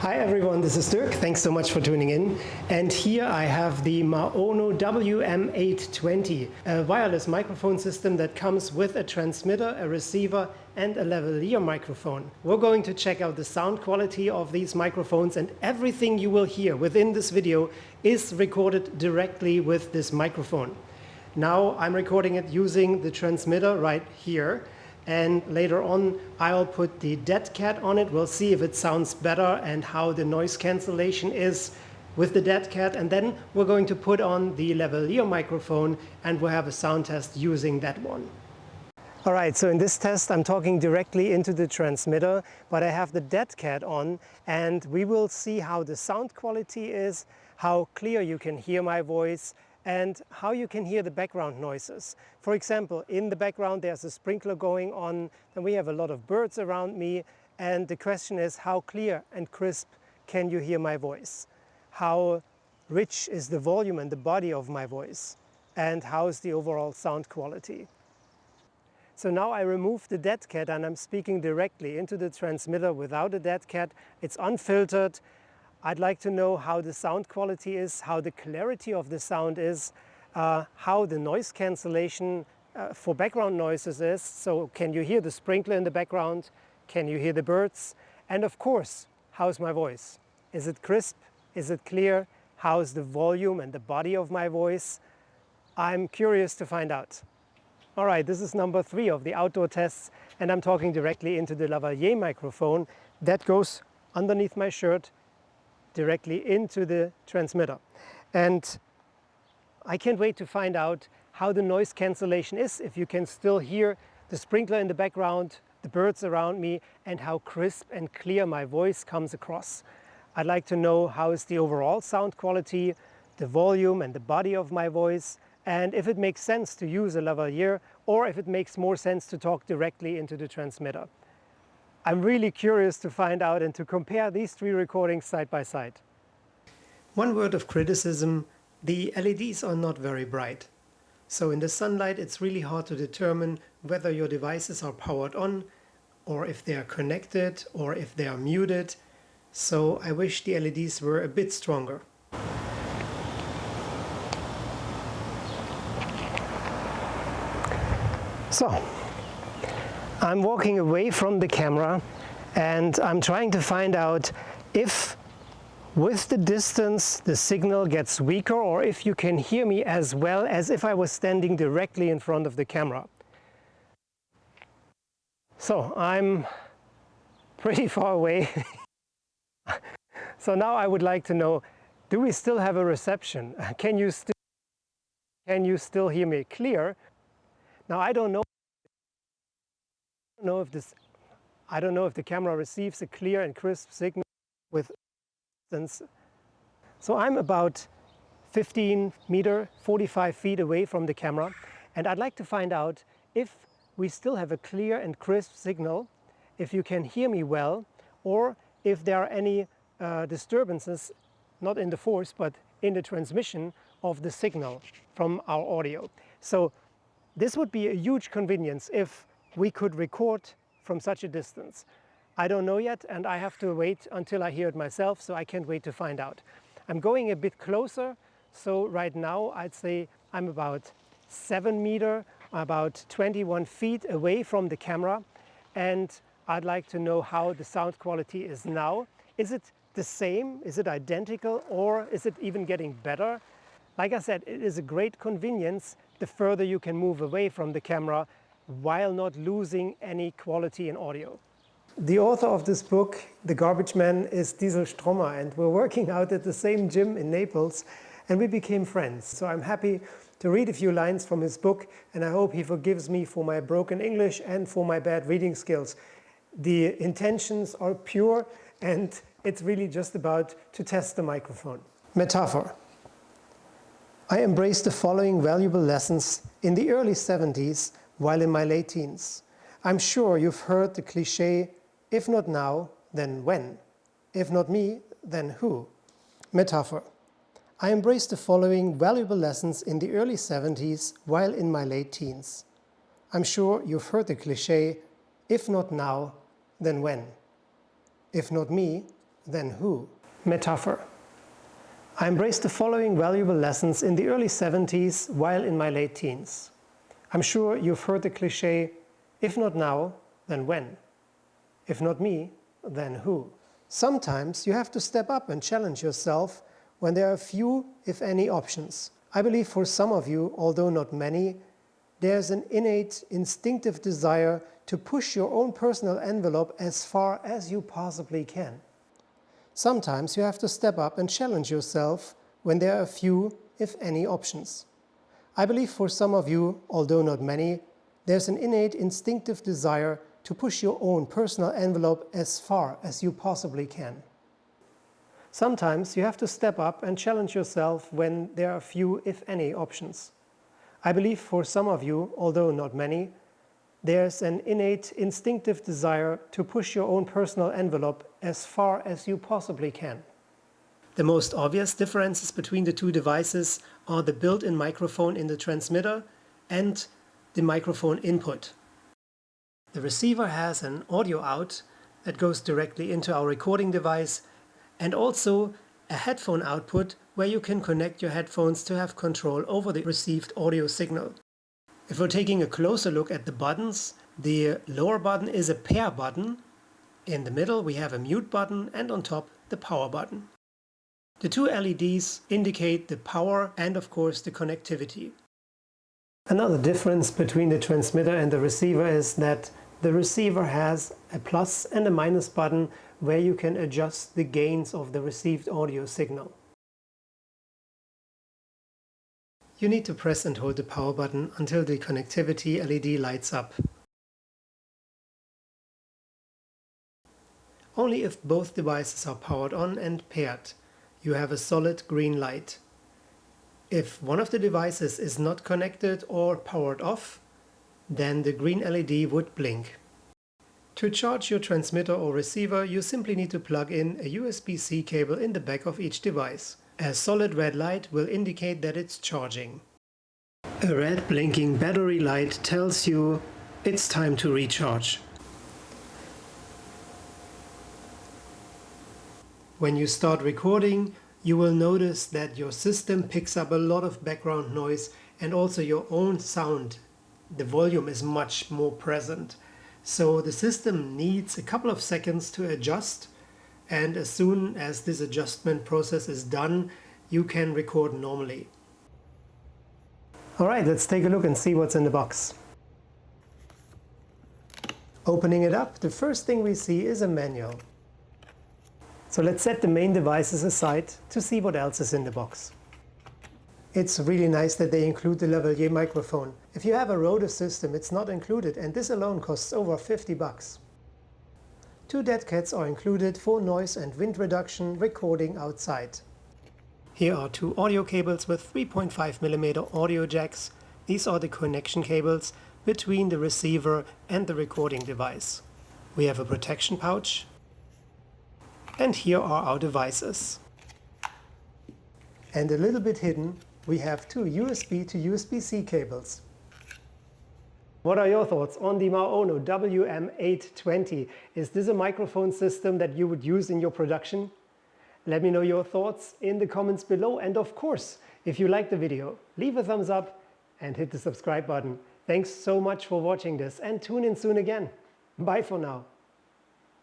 Hi everyone, this is Dirk. Thanks so much for tuning in. And here I have the Maono WM820, a wireless microphone system that comes with a transmitter, a receiver and a lavalier microphone. We're going to check out the sound quality of these microphones, and everything you will hear within this video is recorded directly with this microphone. Now I'm recording it using the transmitter right here. And later on, I'll put the DeadCat on it. We'll see if it sounds better and how the noise cancellation is with the DeadCat. And then we're going to put on the lavalier microphone and we'll have a sound test using that one. All right, so in this test, I'm talking directly into the transmitter, but I have the DeadCat on, and we will see how the sound quality is, how clear you can hear my voice, and how you can hear the background noises. For example, in the background there's a sprinkler going on, and we have a lot of birds around me, and the question is, how clear and crisp can you hear my voice? How rich is the volume and the body of my voice? And how is the overall sound quality? So now I remove the DeadCat and I'm speaking directly into the transmitter without a DeadCat. It's unfiltered. I'd like to know how the sound quality is, how the clarity of the sound is, how the noise cancellation for background noises is. So can you hear the sprinkler in the background? Can you hear the birds? And of course, how's my voice? Is it crisp? Is it clear? How's the volume and the body of my voice? I'm curious to find out. All right, this is number 3 of the outdoor tests, and I'm talking directly into the lavalier microphone that goes underneath my shirt, directly into the transmitter. And I can't wait to find out how the noise cancellation is, if you can still hear the sprinkler in the background, the birds around me, and how crisp and clear my voice comes across. I'd like to know how is the overall sound quality, the volume and the body of my voice, and if it makes sense to use a lavalier or if it makes more sense to talk directly into the transmitter. I'm really curious to find out and to compare these 3 recordings side by side. One word of criticism: the LEDs are not very bright. So in the sunlight it's really hard to determine whether your devices are powered on or if they are connected or if they are muted. So I wish the LEDs were a bit stronger. So I'm walking away from the camera and I'm trying to find out if with the distance the signal gets weaker or if you can hear me as well as if I was standing directly in front of the camera. So I'm pretty far away. So now I would like to know, do we still have a reception? Can you still hear me clear? Now I don't know if the camera receives a clear and crisp signal with distance. So I'm about 15 meters, 45 feet away from the camera, and I'd like to find out if we still have a clear and crisp signal, if you can hear me well, or if there are any disturbances, not in the force, but in the transmission of the signal from our audio. So this would be a huge convenience if we could record from such a distance. I don't know yet, and I have to wait until I hear it myself, so I can't wait to find out. I'm going a bit closer, so right now I'd say I'm about 7 meters, about 21 feet away from the camera, and I'd like to know how the sound quality is now. Is it the same? Is it identical? Or is it even getting better? Like I said, it is a great convenience the further you can move away from the camera while not losing any quality in audio. The author of this book, The Garbage Man, is Diesel Strommer, and we're working out at the same gym in Naples, and we became friends. So I'm happy to read a few lines from his book, and I hope he forgives me for my broken English and for my bad reading skills. The intentions are pure, and it's really just about to test the microphone. Metaphor. I embraced the following valuable lessons in the early 70s while in my late teens. I'm sure you've heard the cliché, if not now, then when? If not me, then who? Metaphor. I embraced the following valuable lessons in the early 70s while in my late teens. I'm sure you've heard the cliché, if not now, then when? If not me, then who? Metaphor. I embraced the following valuable lessons in the early 70s while in my late teens. I'm sure you've heard the cliché, if not now, then when? If not me, then who? Sometimes you have to step up and challenge yourself when there are few, if any, options. I believe for some of you, although not many, there's an innate, instinctive desire to push your own personal envelope as far as you possibly can. Sometimes you have to step up and challenge yourself when there are few, if any, options. I believe for some of you, although not many, there's an innate, instinctive desire to push your own personal envelope as far as you possibly can. Sometimes you have to step up and challenge yourself when there are few, if any, options. I believe for some of you, although not many, there's an innate, instinctive desire to push your own personal envelope as far as you possibly can. The most obvious differences between the two devices are the built-in microphone in the transmitter and the microphone input. The receiver has an audio out that goes directly into our recording device, and also a headphone output where you can connect your headphones to have control over the received audio signal. If we're taking a closer look at the buttons, the lower button is a pair button, in the middle we have a mute button, and on top the power button. The two LEDs indicate the power and of course the connectivity. Another difference between the transmitter and the receiver is that the receiver has a plus and a minus button where you can adjust the gains of the received audio signal. You need to press and hold the power button until the connectivity LED lights up. Only if both devices are powered on and paired, you have a solid green light. If one of the devices is not connected or powered off, then the green LED would blink. To charge your transmitter or receiver, you simply need to plug in a USB-C cable in the back of each device. A solid red light will indicate that it's charging. A red blinking battery light tells you it's time to recharge. When you start recording, you will notice that your system picks up a lot of background noise and also your own sound. The volume is much more present. So the system needs a couple of seconds to adjust, and as soon as this adjustment process is done, you can record normally. Alright, let's take a look and see what's in the box. Opening it up, the first thing we see is a manual. So let's set the main devices aside to see what else is in the box. It's really nice that they include the Lavalier microphone. If you have a Rode system, it's not included, and this alone costs over $50. 2 DeadCats are included for noise and wind reduction recording outside. Here are 2 audio cables with 3.5mm audio jacks. These are the connection cables between the receiver and the recording device. We have a protection pouch. And here are our devices. And a little bit hidden, we have 2 USB to USB-C cables. What are your thoughts on the Maono WM820? Is this a microphone system that you would use in your production? Let me know your thoughts in the comments below, and of course, if you liked the video, leave a thumbs up and hit the subscribe button. Thanks so much for watching this, and tune in soon again. Bye for now.